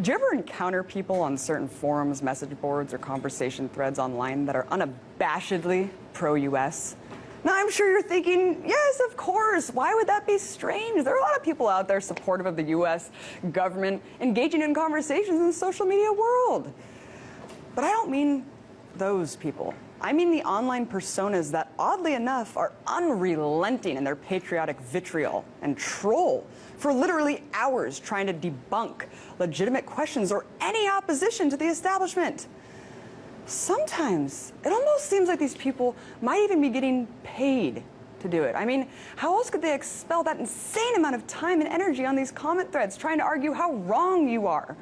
Do you ever encounter people on certain forums, message boards, or conversation threads online that are unabashedly pro-US? Now, I'm sure you're thinking, yes, of course. Why would that be strange? There are a lot of people out there supportive of the US government engaging in conversations in the social media world. But I don't mean those people. I mean the online personas that, oddly enough, are unrelenting in their patriotic vitriol and troll for literally hours trying to debunk legitimate questions or any opposition to the establishment. Sometimes it almost seems like these people might even be getting paid to do it. I mean, how else could they expel that insane amount of time and energy on these comment threads trying to argue how wrong you are?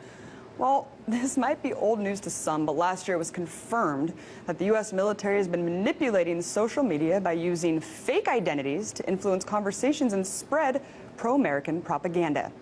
Well, this might be old news to some, but last year it was confirmed that the U.S. military has been manipulating social media by using fake identities to influence conversations and spread pro-American propaganda.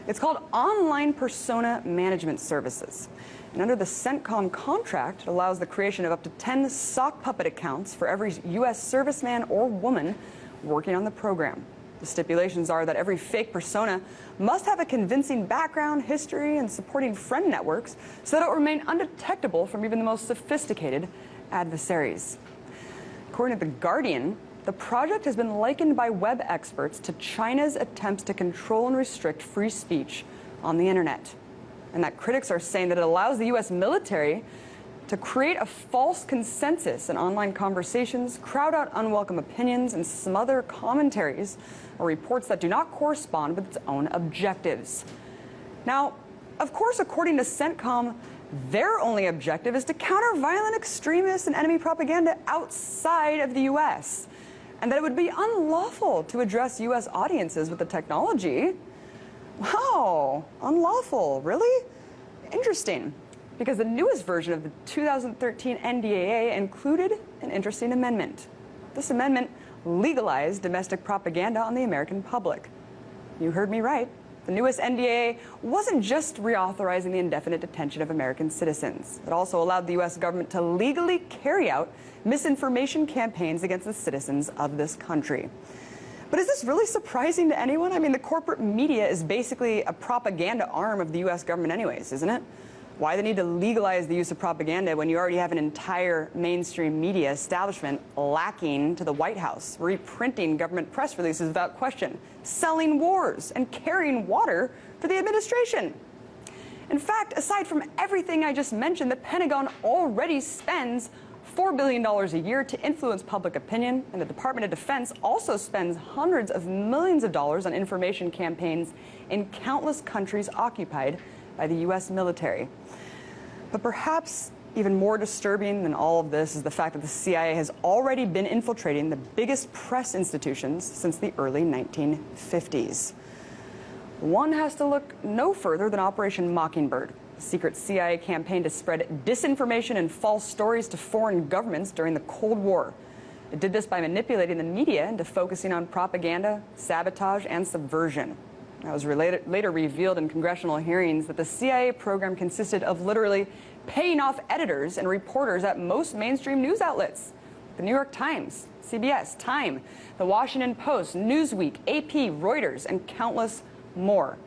It's called Online Persona Management Services. And under the CENTCOM contract, it allows the creation of up to 10 sock puppet accounts for every U.S. serviceman or woman working on the program. The stipulations are that every fake persona must have a convincing background, history, and supporting friend networks so that it will remain undetectable from even the most sophisticated adversaries. According to The Guardian, the project has been likened by web experts to China's attempts to control and restrict free speech on the internet. And that critics are saying that it allows the U.S. military to create a false consensus in online conversations, crowd out unwelcome opinions, and smother commentaries or reports that do not correspond with its own objectives. Now, of course, according to CENTCOM, their only objective is to counter violent extremists and enemy propaganda outside of the U.S., and that it would be unlawful to address U.S. audiences with the technology. Wow, unlawful, really? Interesting. Because the newest version of the 2013 NDAA included an interesting amendment. This amendment legalized domestic propaganda on the American public. You heard me right. The newest NDAA wasn't just reauthorizing the indefinite detention of American citizens. It also allowed the U.S. government to legally carry out misinformation campaigns against the citizens of this country. But is this really surprising to anyone? I mean, the corporate media is basically a propaganda arm of the U.S. government anyways, isn't it? Why the need to legalize the use of propaganda when you already have an entire mainstream media establishment lacking to the White House, reprinting government press releases without question, selling wars, and carrying water for the administration? In fact, aside from everything I just mentioned, the Pentagon already spends $4 billion a year to influence public opinion, and the Department of Defense also spends hundreds of millions of dollars on information campaigns in countless countries occupied by the U.S. military. But perhaps even more disturbing than all of this is the fact that the CIA has already been infiltrating the biggest press institutions since the early 1950s. One has to look no further than Operation Mockingbird, a secret CIA campaign to spread disinformation and false stories to foreign governments during the Cold War. It did this by manipulating the media into focusing on propaganda, sabotage, and subversion. It was later revealed in congressional hearings that the CIA program consisted of literally paying off editors and reporters at most mainstream news outlets. The New York Times, CBS, Time, The Washington Post, Newsweek, AP, Reuters, and countless more.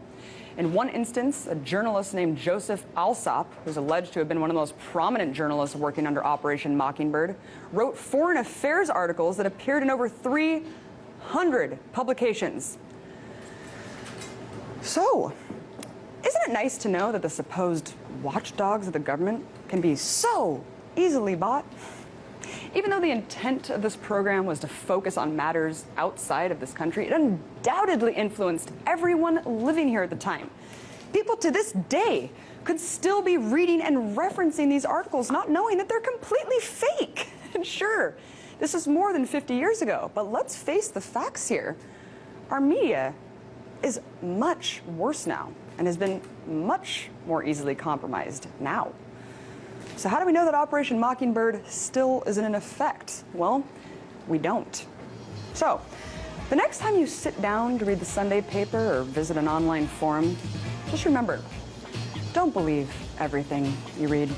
In one instance, a journalist named Joseph Alsop, who's alleged to have been one of the most prominent journalists working under Operation Mockingbird, wrote foreign affairs articles that appeared in over 300 publications. So, isn't it nice to know that the supposed watchdogs of the government can be so easily bought? Even though the intent of this program was to focus on matters outside of this country, it undoubtedly influenced everyone living here at the time. People to this day could still be reading and referencing these articles, not knowing that they're completely fake. And sure, this is more than 50 years ago, but let's face the facts here. Our media is much worse now and has been much more easily compromised now. So how do we know that Operation Mockingbird still isn't in effect? Well, we don't. So, the next time you sit down to read the Sunday paper or visit an online forum, just remember, don't believe everything you read.